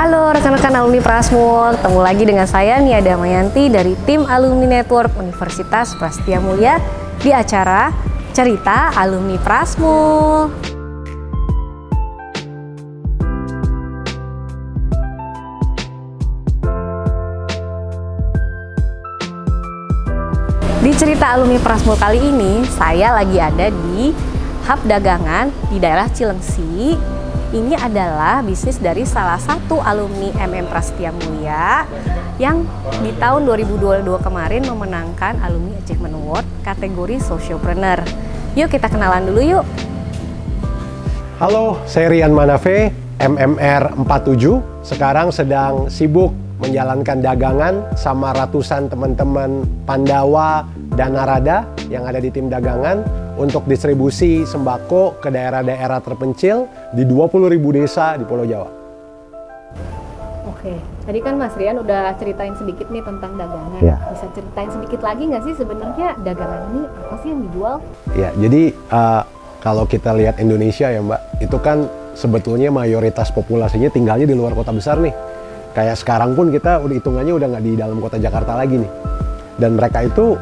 Halo rekan-rekan alumni Prasmul, ketemu lagi dengan saya Nia Damayanti dari tim Alumni Network Universitas Prasetya Mulia di acara Cerita Alumni Prasmul. Di Cerita Alumni Prasmul kali ini, saya lagi ada di hub dagangan di daerah Cilengsi. Ini adalah bisnis dari salah satu alumni MM Prasetya Mulia yang di tahun 2022 kemarin memenangkan Alumni Achievement Award kategori Sociopreneur. Yuk kita kenalan dulu yuk. Halo, saya Rian Manafe, MMR 47. Sekarang sedang sibuk menjalankan dagangan sama ratusan teman-teman Pandawa dan Narada yang ada di tim dagangan untuk distribusi sembako ke daerah-daerah terpencil di 20.000 desa di Pulau Jawa. Oke, tadi kan Mas Rian udah ceritain sedikit nih tentang dagangan. Ya. Bisa ceritain sedikit lagi nggak sih sebenarnya dagangan ini apa sih yang dijual? Ya, jadi kalau kita lihat Indonesia ya Mbak, itu kan sebetulnya mayoritas populasinya tinggalnya di luar kota besar nih. Kayak sekarang pun kita udah hitungannya udah nggak di dalam kota Jakarta lagi nih. Dan mereka itu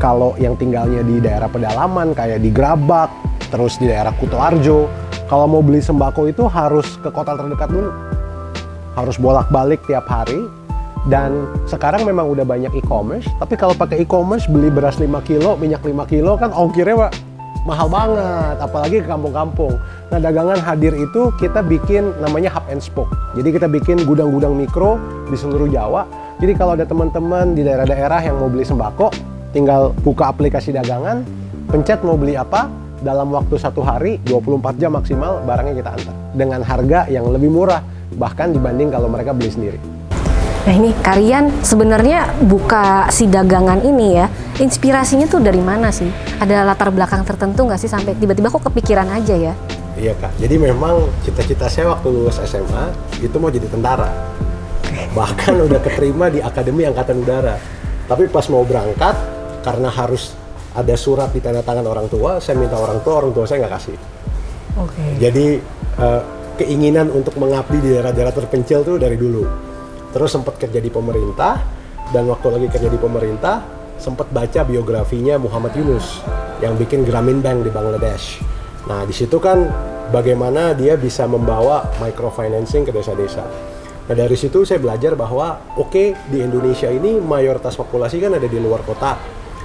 kalau yang tinggalnya di daerah pedalaman kayak di Grabak, terus di daerah Kutoarjo, kalau mau beli sembako itu harus ke kota terdekat dulu. Harus bolak-balik tiap hari. Dan sekarang memang udah banyak e-commerce, tapi kalau pakai e-commerce beli beras 5 kilo, minyak 5 kilo kan ongkirnya mahal banget, apalagi ke kampung-kampung. Nah, dagangan hadir itu kita bikin namanya hub and spoke. Jadi kita bikin gudang-gudang mikro di seluruh Jawa. Jadi kalau ada teman-teman di daerah-daerah yang mau beli sembako, tinggal buka aplikasi dagangan, pencet mau beli apa, dalam waktu 1 hari, 24 jam maksimal, barangnya kita antar. Dengan harga yang lebih murah, bahkan dibanding kalau mereka beli sendiri. Nah ini kalian sebenarnya buka si dagangan ini ya, inspirasinya tuh dari mana sih? Ada latar belakang tertentu nggak sih sampai tiba-tiba kok kepikiran aja ya? Iya Kak, jadi memang cita-cita saya waktu lulus SMA itu mau jadi tentara. Bahkan udah keterima di Akademi Angkatan Udara. Tapi pas mau berangkat, karena harus ada surat di tanda tangan orang tua, saya minta orang tua saya nggak kasih. Oke. Jadi keinginan untuk mengabdi di daerah-daerah terpencil tuh dari dulu. Terus sempat kerja di pemerintah, dan waktu lagi kerja di pemerintah, sempat baca biografinya Muhammad Yunus yang bikin Grameen Bank di Bangladesh. Nah, di situ kan bagaimana dia bisa membawa microfinancing ke desa-desa. Nah, dari situ saya belajar bahwa di Indonesia ini mayoritas populasi kan ada di luar kota.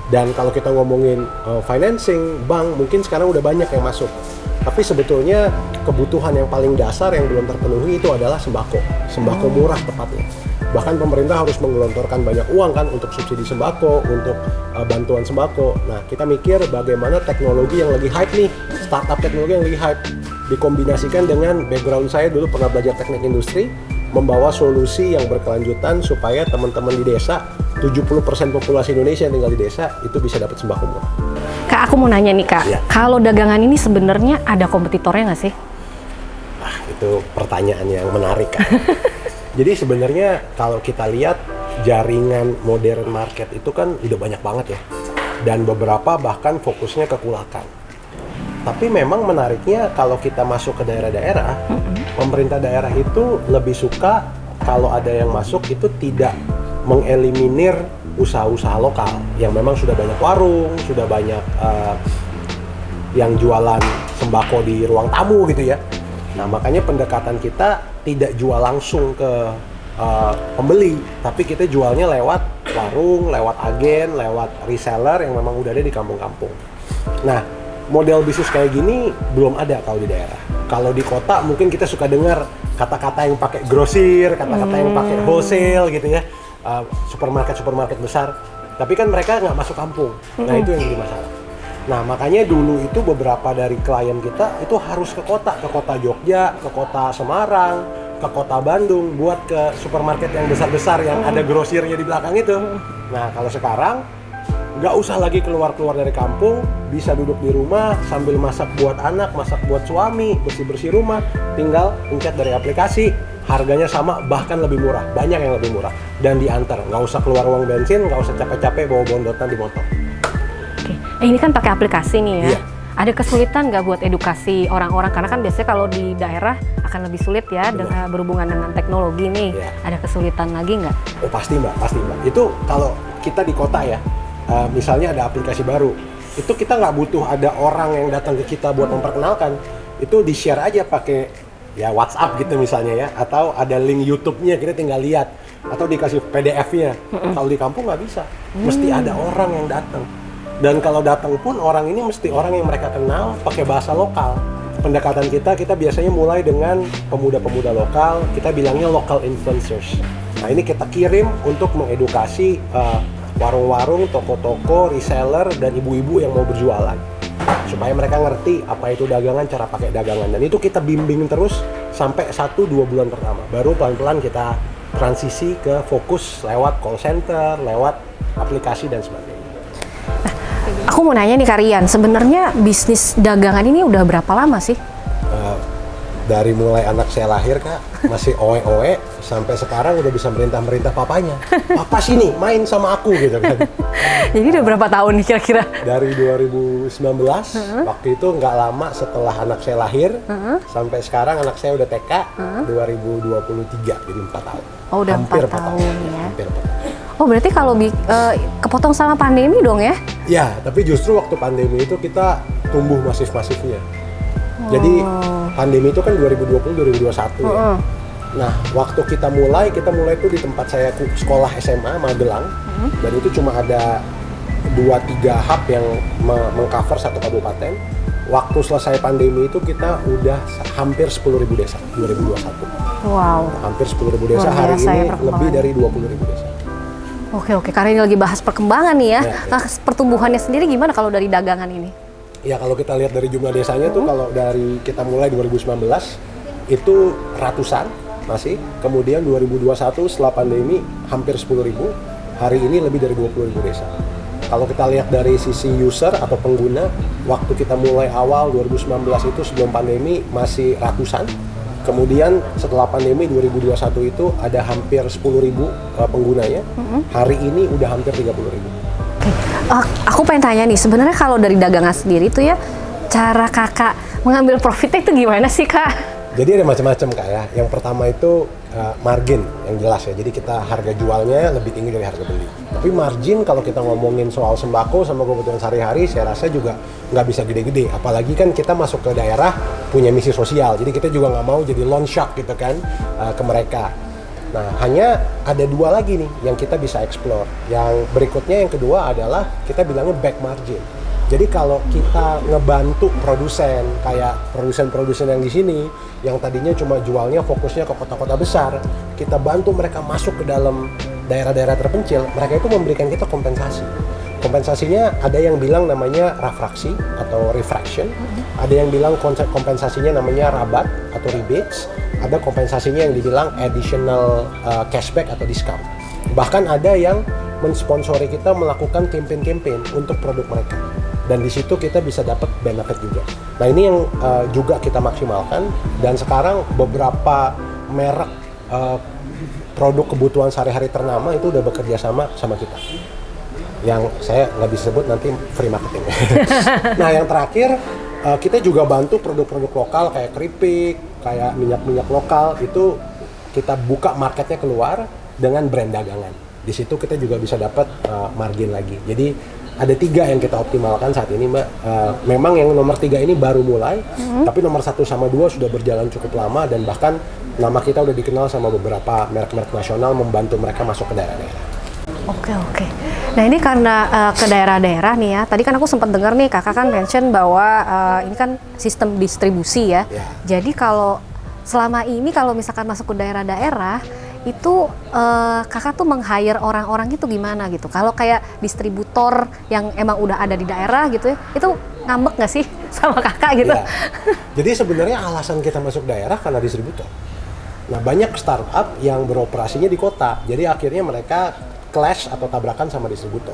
Dan kalau kita ngomongin financing, bank mungkin sekarang udah banyak yang masuk. Tapi sebetulnya kebutuhan yang paling dasar yang belum terpenuhi itu adalah sembako murah tepatnya. Bahkan pemerintah harus menggelontorkan banyak uang kan untuk subsidi sembako, untuk bantuan sembako. Nah, kita mikir bagaimana teknologi yang lagi hype nih, startup teknologi yang lagi hype, dikombinasikan dengan background saya dulu pernah belajar teknik industri, membawa solusi yang berkelanjutan supaya teman-teman di desa, 70% populasi Indonesia yang tinggal di desa itu bisa dapat sembako murah. Kak, aku mau nanya nih Kak, Ya. Kalau dagangan ini sebenarnya ada kompetitornya nggak sih? Itu pertanyaan yang menarik kan. Jadi sebenarnya kalau kita lihat jaringan modern market itu kan udah banyak banget ya. Dan beberapa bahkan fokusnya ke kulakan. Tapi memang menariknya kalau kita masuk ke daerah-daerah, pemerintah daerah itu lebih suka kalau ada yang masuk itu tidak mengeliminir usaha-usaha lokal yang memang sudah banyak warung, sudah banyak yang jualan sembako di ruang tamu gitu ya. Nah, makanya pendekatan kita tidak jual langsung ke pembeli, tapi kita jualnya lewat warung, lewat agen, lewat reseller yang memang udah ada di kampung-kampung. Nah, model bisnis kayak gini belum ada kalau di daerah. Kalau di kota mungkin kita suka dengar kata-kata yang pakai grosir, kata-kata yang pakai wholesale gitu ya. Supermarket besar, tapi kan mereka nggak masuk kampung. Nah, itu yang jadi masalah. Nah, makanya dulu itu beberapa dari klien kita itu harus ke kota Jogja, ke kota Semarang, ke kota Bandung buat ke supermarket yang besar-besar yang ada grosirnya di belakang itu. Nah, kalau sekarang nggak usah lagi keluar dari kampung, bisa duduk di rumah sambil masak buat anak, masak buat suami, bersih-bersih rumah, tinggal pencet dari aplikasi. Harganya sama, bahkan lebih murah, banyak yang lebih murah, dan diantar, nggak usah keluar uang bensin, nggak usah capek-capek bawa bondotan di motor. Oke. Ini kan pakai aplikasi nih ya. Iya. Ada kesulitan nggak buat edukasi orang-orang? Karena kan biasanya kalau di daerah akan lebih sulit ya berhubungan dengan teknologi nih. Ya. Ada kesulitan lagi nggak? Oh pasti Mbak. Itu kalau kita di kota ya, misalnya ada aplikasi baru, itu kita nggak butuh ada orang yang datang ke kita buat memperkenalkan. Itu di-share aja pakai ya WhatsApp gitu misalnya ya, atau ada link YouTube-nya kita tinggal lihat, atau dikasih PDF-nya. Kalau di kampung nggak bisa, mesti ada orang yang datang. Dan kalau datang pun orang ini mesti orang yang mereka kenal, pakai bahasa lokal. Pendekatan kita biasanya mulai dengan pemuda-pemuda lokal, kita bilangnya local influencers. Nah ini kita kirim untuk mengedukasi warung-warung, toko-toko, reseller, dan ibu-ibu yang mau berjualan. Supaya mereka ngerti apa itu dagangan, cara pakai dagangan. Dan itu kita bimbing terus sampai 1-2 bulan pertama. Baru pelan-pelan kita transisi ke fokus lewat call center, lewat aplikasi dan sebagainya. Aku mau nanya nih Karian, sebenarnya bisnis dagangan ini udah berapa lama sih? Dari mulai anak saya lahir Kak, masih oe-oe, sampai sekarang udah bisa merintah-merintah papanya. Papa sini, main sama aku gitu kan. Jadi udah berapa tahun nih kira-kira? Dari 2019, waktu itu nggak lama setelah anak saya lahir, sampai sekarang anak saya udah TK, 2023, jadi 4 tahun. Oh udah Hampir 4 tahun ya. Hampir 4 tahun. Oh berarti kalau kepotong sama pandemi dong ya? Ya, tapi justru waktu pandemi itu kita tumbuh masif-masifnya. Jadi pandemi itu kan 2020-2021 ya. Nah, waktu kita mulai tuh di tempat saya sekolah SMA Magelang, dan itu cuma ada 2-3 hub yang mengcover satu kabupaten. Waktu selesai pandemi itu kita udah hampir 10.000 desa 2021. Wow. Hampir 10.000 desa, hari ini lebih dari 20.000 desa. Oke, karena ini lagi bahas perkembangan nih ya. Nah, pertumbuhannya sendiri gimana kalau dari dagangan ini? Ya kalau kita lihat dari jumlah desanya tuh kalau dari kita mulai 2019 itu ratusan masih, kemudian 2021 setelah pandemi hampir 10.000, hari ini lebih dari 20.000 desa. Kalau kita lihat dari sisi user atau pengguna, waktu kita mulai awal 2019 itu sebelum pandemi masih ratusan, kemudian setelah pandemi 2021 itu ada hampir 10.000 penggunanya, hari ini udah hampir 30.000. Aku pengen tanya nih, sebenarnya kalau dari dagangan sendiri tuh ya, cara kakak mengambil profitnya itu gimana sih kak? Jadi ada macam-macam Kak ya. Yang pertama itu margin yang jelas ya. Jadi kita harga jualnya lebih tinggi dari harga beli. Tapi margin kalau kita ngomongin soal sembako sama kebutuhan sehari-hari, saya rasa juga nggak bisa gede-gede. Apalagi kan kita masuk ke daerah punya misi sosial. Jadi kita juga nggak mau jadi loan shark gitu kan ke mereka. Nah, hanya ada 2 lagi nih yang kita bisa explore. Yang berikutnya yang kedua adalah kita bilangnya back margin. Jadi kalau kita ngebantu produsen, kayak produsen-produsen yang di sini, yang tadinya cuma jualnya fokusnya ke kota-kota besar, kita bantu mereka masuk ke dalam daerah-daerah terpencil, mereka itu memberikan kita kompensasi. Kompensasinya ada yang bilang namanya refraksi atau refraction, ada yang bilang kompensasinya namanya rabat atau rebates, ada kompensasinya yang dibilang additional cashback atau discount. Bahkan ada yang mensponsori kita melakukan campaign-campaign untuk produk mereka. Dan di situ kita bisa dapat benefit juga. Nah ini yang juga kita maksimalkan, dan sekarang beberapa merek produk kebutuhan sehari-hari ternama itu udah bekerja sama kita. Yang saya nggak bisa sebut, nanti free marketing. Nah yang terakhir, kita juga bantu produk-produk lokal kayak keripik, kayak minyak-minyak lokal, itu kita buka marketnya keluar dengan brand dagangan. Di situ kita juga bisa dapat margin lagi. Jadi ada 3 yang kita optimalkan saat ini Mbak. Memang yang nomor 3 ini baru mulai, tapi nomor 1 sama 2 sudah berjalan cukup lama, dan bahkan nama kita udah dikenal sama beberapa merek-merek nasional membantu mereka masuk ke daerah-daerah. Oke. Nah ini karena ke daerah-daerah nih ya, tadi kan aku sempat dengar nih kakak kan mention bahwa ini kan sistem distribusi ya. Jadi kalau selama ini kalau misalkan masuk ke daerah-daerah, itu kakak tuh meng-hire orang-orang itu gimana gitu? Kalau kayak distributor yang emang udah ada di daerah gitu ya, itu ngambek nggak sih sama kakak gitu? Ya. Jadi sebenarnya alasan kita masuk daerah karena distributor. Nah banyak startup yang beroperasinya di kota, jadi akhirnya mereka clash atau tabrakan sama distributor.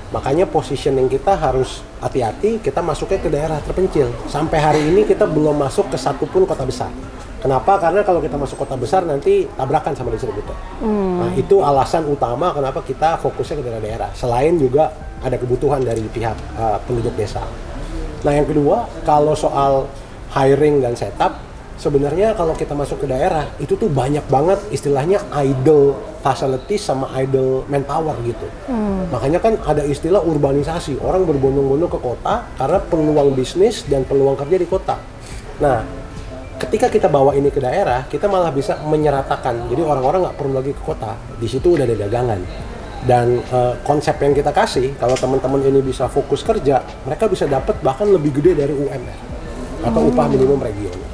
Makanya positioning kita harus hati-hati, kita masuknya ke daerah terpencil. Sampai hari ini kita belum masuk ke satupun kota besar. Kenapa? Karena kalau kita masuk kota besar nanti tabrakan sama distributor. Nah itu alasan utama kenapa kita fokusnya ke daerah-daerah. Selain juga ada kebutuhan dari pihak penduduk desa. Nah yang kedua, kalau soal hiring dan setup, sebenarnya kalau kita masuk ke daerah, itu tuh banyak banget istilahnya idle facilities sama idle manpower gitu. Makanya kan ada istilah urbanisasi, orang berbondong-bondong ke kota karena peluang bisnis dan peluang kerja di kota. Nah, ketika kita bawa ini ke daerah, kita malah bisa menyeratakan. Jadi orang-orang nggak perlu lagi ke kota, di situ udah ada dagangan. Dan konsep yang kita kasih, kalau teman-teman ini bisa fokus kerja, mereka bisa dapat bahkan lebih gede dari UMR atau upah minimum regional.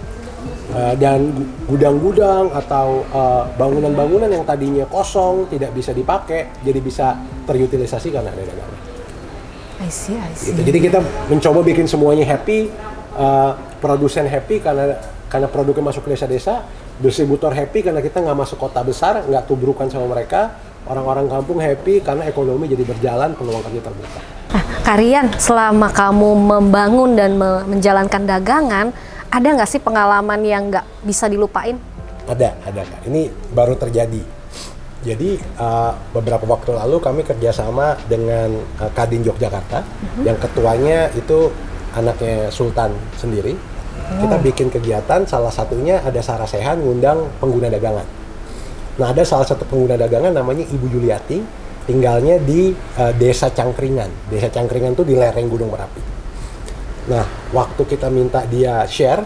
Dan gudang-gudang atau bangunan-bangunan yang tadinya kosong, tidak bisa dipakai, jadi bisa terutilisasi karena ada dagangan. I see. Gitu. Jadi kita mencoba bikin semuanya happy, produsen happy karena produknya masuk ke desa-desa, distributor happy karena kita nggak masuk kota besar, nggak tubrukan sama mereka, orang-orang kampung happy karena ekonomi jadi berjalan, peluang kerja terbuka. Nah, Karian, selama kamu membangun dan menjalankan dagangan, ada nggak sih pengalaman yang nggak bisa dilupain? Ada Kak. Ini baru terjadi. Jadi beberapa waktu lalu kami kerjasama dengan Kadin Yogyakarta, yang ketuanya itu anaknya Sultan sendiri. Kita bikin kegiatan, salah satunya ada sarasehan ngundang pengguna dagangan. Nah ada salah satu pengguna dagangan namanya Ibu Yuliati, tinggalnya di Desa Cangkringan. Desa Cangkringan itu di lereng Gunung Merapi. Nah waktu kita minta dia share,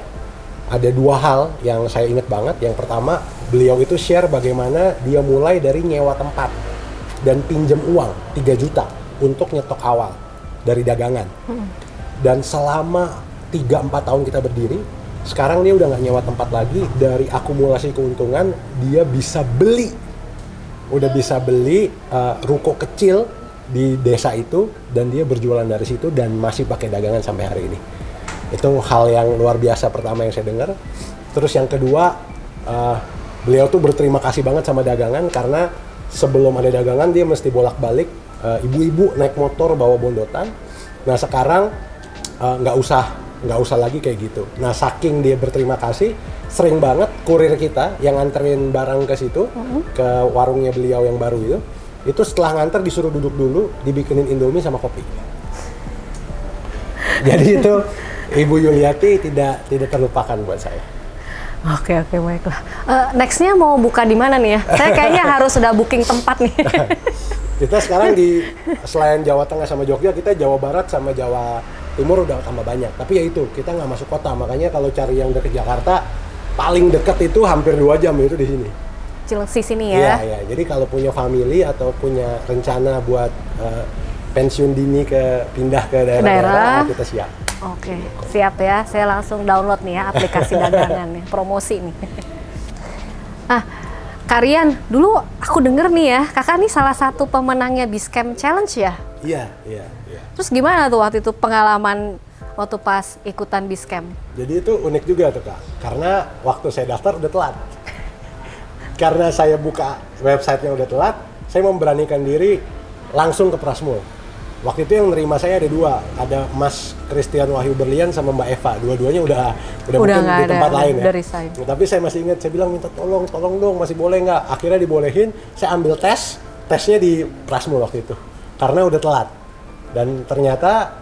ada dua hal yang saya ingat banget. Yang pertama, beliau itu share bagaimana dia mulai dari nyewa tempat dan pinjam uang 3 juta untuk nyetok awal dari dagangan. Dan selama 3-4 tahun kita berdiri, sekarang dia udah nggak nyewa tempat lagi. Dari akumulasi keuntungan, dia bisa beli ruko kecil di desa itu, dan dia berjualan dari situ dan masih pakai dagangan sampai hari ini. Itu hal yang luar biasa pertama yang saya dengar. Terus yang kedua, beliau tuh berterima kasih banget sama dagangan karena sebelum ada dagangan dia mesti bolak-balik, ibu-ibu naik motor bawa bondotan. Nah sekarang nggak usah lagi kayak gitu. Nah saking dia berterima kasih, sering banget kurir kita yang nganterin barang ke situ, ke warungnya beliau yang baru itu setelah nganter disuruh duduk dulu, dibikinin Indomie sama kopi. Jadi itu Ibu Yuliati tidak terlupakan buat saya. Oke, baiklah. Nextnya mau buka di mana nih ya? Saya kayaknya harus sudah booking tempat nih. Kita sekarang selain Jawa Tengah sama Jogja, kita Jawa Barat sama Jawa Timur udah tambah banyak. Tapi ya itu, kita nggak masuk kota. Makanya kalau cari yang dekat Jakarta, paling dekat itu hampir 2 jam itu di sini. Cilengsi sini ya? Iya. Jadi kalau punya family atau punya rencana buat pensiun dini pindah ke daerah, kita siap. Oke, siap ya. Saya langsung download nih ya aplikasi dagangan nih, promosi nih. Nah, Karian, dulu aku denger nih ya, kakak nih salah satu pemenangnya Biscamp Challenge ya? Iya. Terus gimana tuh waktu itu pengalaman waktu pas ikutan Biscamp? Jadi itu unik juga tuh Kak, karena waktu saya daftar udah telat. Karena saya buka websitenya udah telat, saya memberanikan diri langsung ke Prasmul. Waktu itu yang nerima saya ada 2, ada Mas Christian Wahyu Berlian sama Mbak Eva. Dua-duanya udah mungkin di tempat lain ya. Nah, tapi saya masih ingat, saya bilang minta tolong dong, masih boleh nggak? Akhirnya dibolehin, saya ambil tesnya di Prasmul waktu itu, karena udah telat. Dan ternyata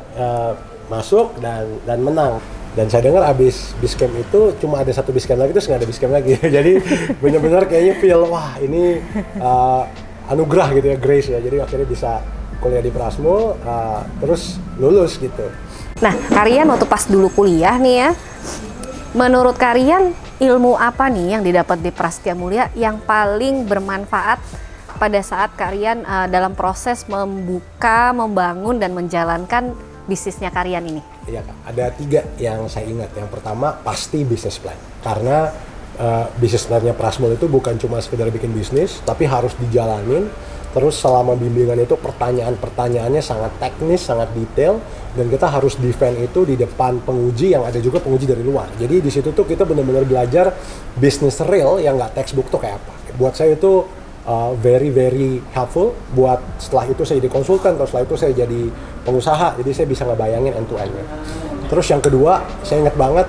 masuk dan menang. Dan saya dengar abis Biscamp itu cuma ada 1 Biscamp lagi, terus nggak ada Biscamp lagi. Jadi benar-benar kayaknya feel, wah ini anugerah gitu ya, grace ya. Jadi akhirnya bisa kuliah di Prasmul, terus lulus gitu. Nah, Karian waktu pas dulu kuliah nih ya, menurut Karian ilmu apa nih yang didapat di Prasetya Mulia yang paling bermanfaat pada saat Karian dalam proses membuka, membangun, dan menjalankan bisnisnya Karian ini? Iya Kak, ada 3 yang saya ingat. Yang pertama pasti business plan, karena business plan-nya Prasmul itu bukan cuma sekedar bikin bisnis, tapi harus dijalanin. Terus selama bimbingan itu pertanyaannya sangat teknis, sangat detail, dan kita harus defend itu di depan penguji yang ada juga penguji dari luar. Jadi di situ tuh kita benar-benar belajar bisnis real yang nggak textbook tuh kayak apa. Buat saya itu very helpful. Buat setelah itu saya jadi konsultan, terus setelah itu saya jadi pengusaha, jadi saya bisa ngebayangin end to end-nya. Terus yang kedua, saya ingat banget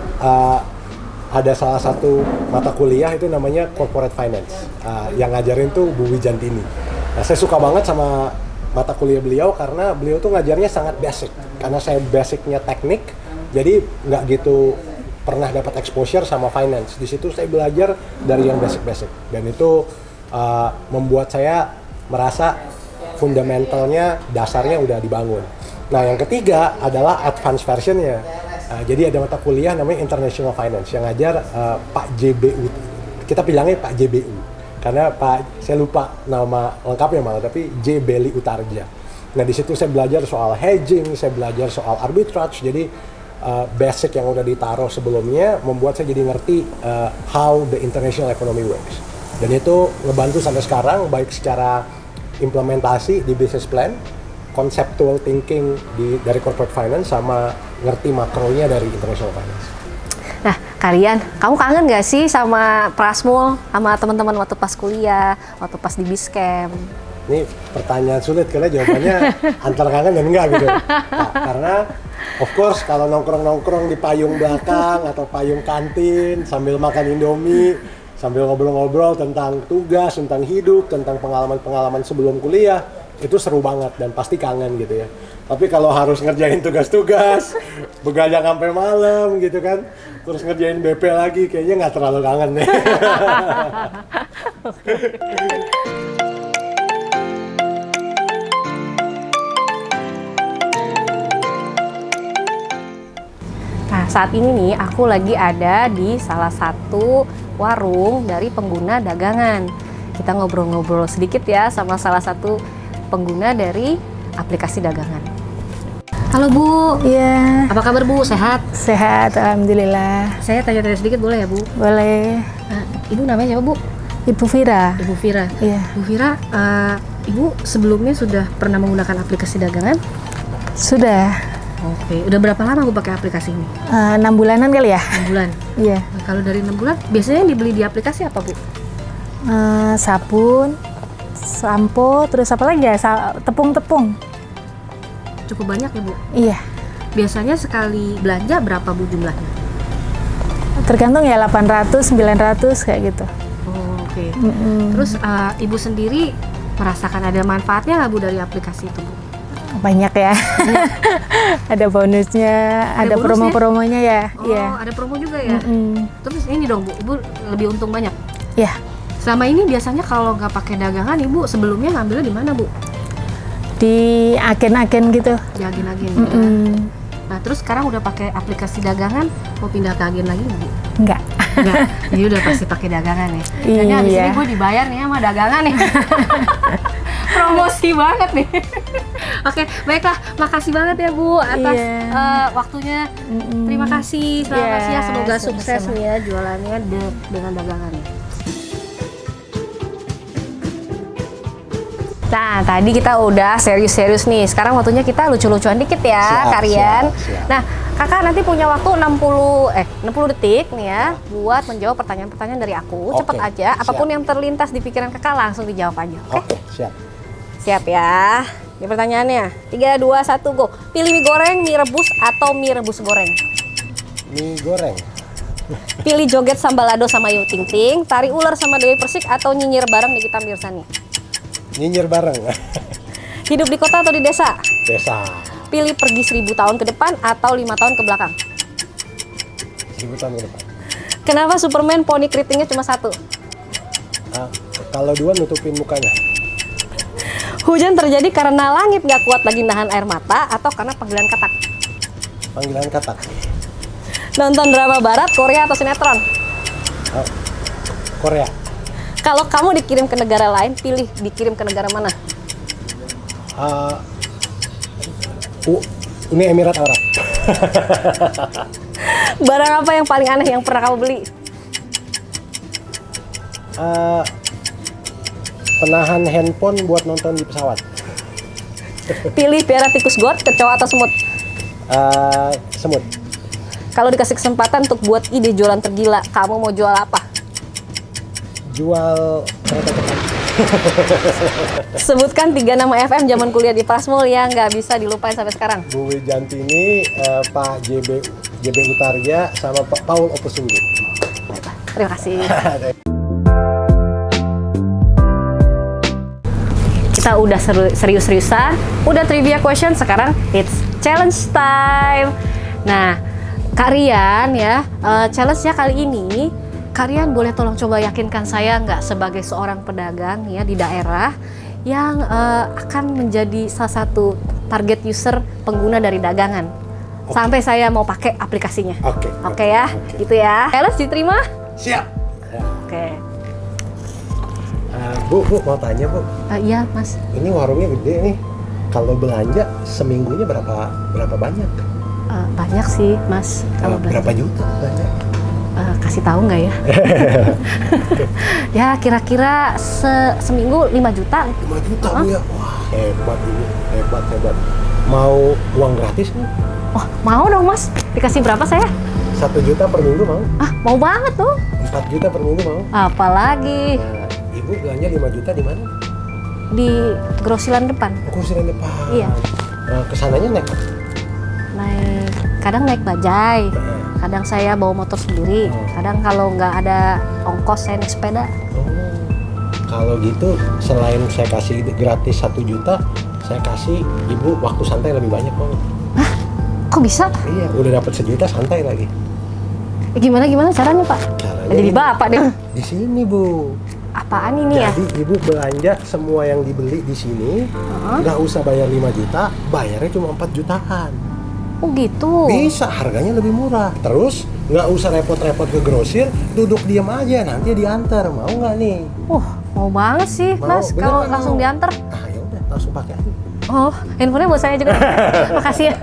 ada salah satu mata kuliah itu namanya corporate finance, yang ngajarin tuh Bu Wijantini. Nah, saya suka banget sama mata kuliah beliau karena beliau tuh ngajarnya sangat basic. Karena saya basicnya teknik, Jadi nggak gitu pernah dapat exposure sama finance. Di situ saya belajar dari yang basic-basic, dan itu membuat saya merasa fundamentalnya, dasarnya udah dibangun. Nah, yang ketiga adalah advance versionnya. Jadi ada mata kuliah namanya International Finance yang ngajar Pak JBU. Kita bilangnya Pak JBU karena saya lupa nama lengkapnya malah, tapi J. Belly Utarja. Nah, di situ saya belajar soal hedging, saya belajar soal arbitrage. Jadi basic yang udah ditaruh sebelumnya membuat saya jadi ngerti how the international economy works. Dan itu ngebantu sampai sekarang, baik secara implementasi di business plan, conceptual thinking dari corporate finance, sama ngerti makronya dari international finance. Nah, kalian, kamu kangen nggak sih sama Prasmul, sama teman-teman waktu pas kuliah, waktu pas di Biscamp? Ini pertanyaan sulit karena jawabannya antara kangen dan enggak gitu. Nah, karena of course kalau nongkrong-nongkrong di payung belakang atau payung kantin sambil makan Indomie, sambil ngobrol-ngobrol tentang tugas, tentang hidup, tentang pengalaman-pengalaman sebelum kuliah, itu seru banget dan pasti kangen gitu ya. Tapi kalau harus ngerjain tugas-tugas, begadang sampai malam gitu kan, terus ngerjain BP lagi, kayaknya nggak terlalu kangen deh. Nah, saat ini nih aku lagi ada di salah satu warung dari pengguna dagangan. Kita ngobrol-ngobrol sedikit ya sama salah satu pengguna dari aplikasi dagangan. Halo Bu. Iya. Apa kabar Bu? Sehat? Sehat, alhamdulillah. Saya tanya-tanya sedikit boleh ya Bu? Boleh. Ibu namanya siapa Bu? Ibu Vira. Ibu Vira. Iya. Bu Vira, Ibu sebelumnya sudah pernah menggunakan aplikasi dagangan? Sudah. Oke, udah berapa lama Bu pakai aplikasi ini? 6 bulanan kali ya? 6 bulan. Iya. Nah, kalau dari 6 bulan, biasanya yang dibeli di aplikasi apa Bu? Sabun, sampo, terus apa lagi ya? Tepung-tepung. Cukup banyak ya Bu? Iya. Biasanya sekali belanja berapa Bu jumlahnya? Tergantung ya, 800, 900 kayak gitu. Oh, oke. Terus Ibu sendiri merasakan ada manfaatnya nggak Bu dari aplikasi itu Bu? Banyak ya. Ada bonusnya, ada bonusnya? promo-promonya ya. Oh, Iya. ada promo juga ya? Terus ini dong Bu, Ibu lebih untung banyak? Iya. Selama ini biasanya kalau nggak pakai dagangan Ibu sebelumnya ngambilnya di mana Bu? Di agen-agen gitu. Di agen-agen. Nah, terus sekarang udah pakai aplikasi dagangan, mau pindah ke agen lagi nggak Bu? Enggak. Enggak, jadi udah pasti pakai dagangan ya. Kayaknya Iya. abis ini gue dibayar nih sama dagangan nih. Promosi banget nih. Oke, baiklah, makasih banget ya Bu atas Iya. waktunya. Terima kasih, selamat Iya, siang, semoga sukses sama-sama. nih ya jualannya dengan dagangannya. Nah, tadi kita udah serius-serius nih. Sekarang waktunya kita lucu-lucuan dikit ya, Siap, kalian. siap. Nah, Kakak nanti punya waktu 60 detik nih ya buat menjawab pertanyaan-pertanyaan dari aku. Oke, Cepet aja, apapun siap. yang terlintas di pikiran Kakak langsung dijawab aja. Oke? Oke, siap. Siap ya. Ini pertanyaannya. 3, 2, 1, go. Pilih mie goreng, mie rebus, atau mie rebus goreng? Mie goreng. Pilih joget sambalado sama Ayu Ting Ting, tari ular sama Dewi Persik, atau nyinyir bareng Nikita Mirzani? Nyinyir bareng. Hidup di kota atau di desa? Desa. Pilih pergi 1000 tahun ke depan atau 5 tahun ke belakang? 1000 tahun ke depan. Kenapa Superman poni keritingnya cuma 1? Kalau dua nutupin mukanya. Hujan terjadi karena langit gak kuat lagi nahan air mata atau karena panggilan katak? Panggilan katak. Nonton drama barat, Korea, atau sinetron? Korea. Kalau kamu dikirim ke negara lain, pilih dikirim ke negara mana? Uni Emirat Arab. Barang apa yang paling aneh yang pernah kamu beli? Penahan handphone buat nonton di pesawat. Pilih piara tikus got, kecoa, atau semut? Semut. Kalau dikasih kesempatan untuk buat ide jualan tergila, kamu mau jual apa? Jual kereta cepat. Sebutkan 3 nama FM zaman kuliah di Prasmul yang nggak bisa dilupain sampai sekarang. Bu Wijantini, Pak JB Utarja, sama Pak Paul Opusunggu. Terima kasih. Kita udah serius-seriusan, udah trivia question, sekarang it's challenge time. Nah, Kak Rian ya, challenge-nya kali ini, Kak Rian boleh tolong coba yakinkan saya nggak sebagai seorang pedagang ya di daerah yang akan menjadi salah satu target user pengguna dari dagangan. Sampai saya mau pakai aplikasinya. Oke ya, gitu ya. Challenge diterima? Siap. Oke. Bu, mau tanya Bu. Iya Mas. Ini warungnya gede nih. Kalau belanja seminggunya berapa banyak? Banyak sih Mas. Kalau berapa juta belanja? Kasih tahu nggak ya? Ya kira-kira seminggu 5 juta. 5 juta Bu ya? Wah hebat ini, hebat. Mau uang gratis nih? Oh mau dong Mas. Dikasih berapa saya? 1 juta per minggu mau? Mau banget tuh. 4 juta per minggu mau? Apalagi? Nah, Ibu belanja 5 juta di mana? Di grosiran depan. Grosiran depan. Iya. Kesananya naik apa? Kadang naik bajai, kadang saya bawa motor sendiri, kadang kalau nggak ada ongkos saya naik sepeda. Kalau gitu selain saya kasih gratis 1 juta, saya kasih Ibu waktu santai lebih banyak banget. Hah? Kok bisa? Iya, udah dapat 1 juta santai lagi. Gimana caranya Pak? Caranya Jadi bapak deh. di sini Bu. Apaan ini ya? Jadi Ibu belanja semua yang dibeli di sini, nggak usah bayar 5 juta, bayarnya cuma 4 jutaan. Oh gitu. Bisa, harganya lebih murah. Terus nggak usah repot-repot ke grosir, duduk diam aja, nanti diantar. Mau nggak nih? Mau banget sih Mau, Mas, bener kalau nggak langsung mau? diantar. Ya udah, langsung pakai aja. Oh, handphonenya buat saya juga. Makasih ya.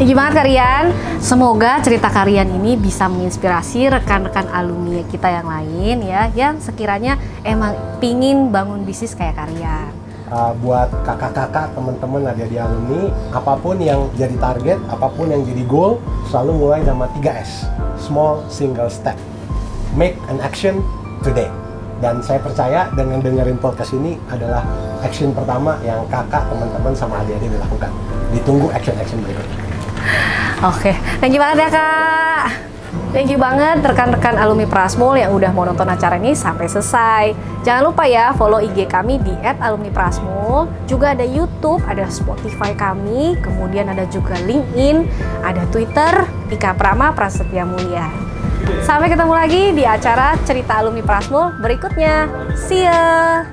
Gimana Kak Rian? Semoga cerita Kak Rian ini bisa menginspirasi rekan-rekan alumni kita yang lain ya, yang sekiranya emang pingin bangun bisnis kayak Kak Rian. Buat kakak-kakak, teman-teman ada di alumni, apapun yang jadi target, apapun yang jadi goal, selalu mulai sama 3S, small single step, make an action today. Dan saya percaya dengan dengerin podcast ini adalah action pertama yang kakak, teman-teman sama adik-adik dilakukan. Ditunggu action-action berikutnya. Oke, thank you banget ya Kak. Thank you banget rekan-rekan alumni Prasmul yang udah mau nonton acara ini sampai selesai. Jangan lupa ya follow IG kami di @alumniprasmul. Juga ada YouTube, ada Spotify kami, kemudian ada juga LinkedIn, ada Twitter, Ika Prama Prasetya Mulia. Sampai ketemu lagi di acara Cerita Alumni Prasmul berikutnya. See ya!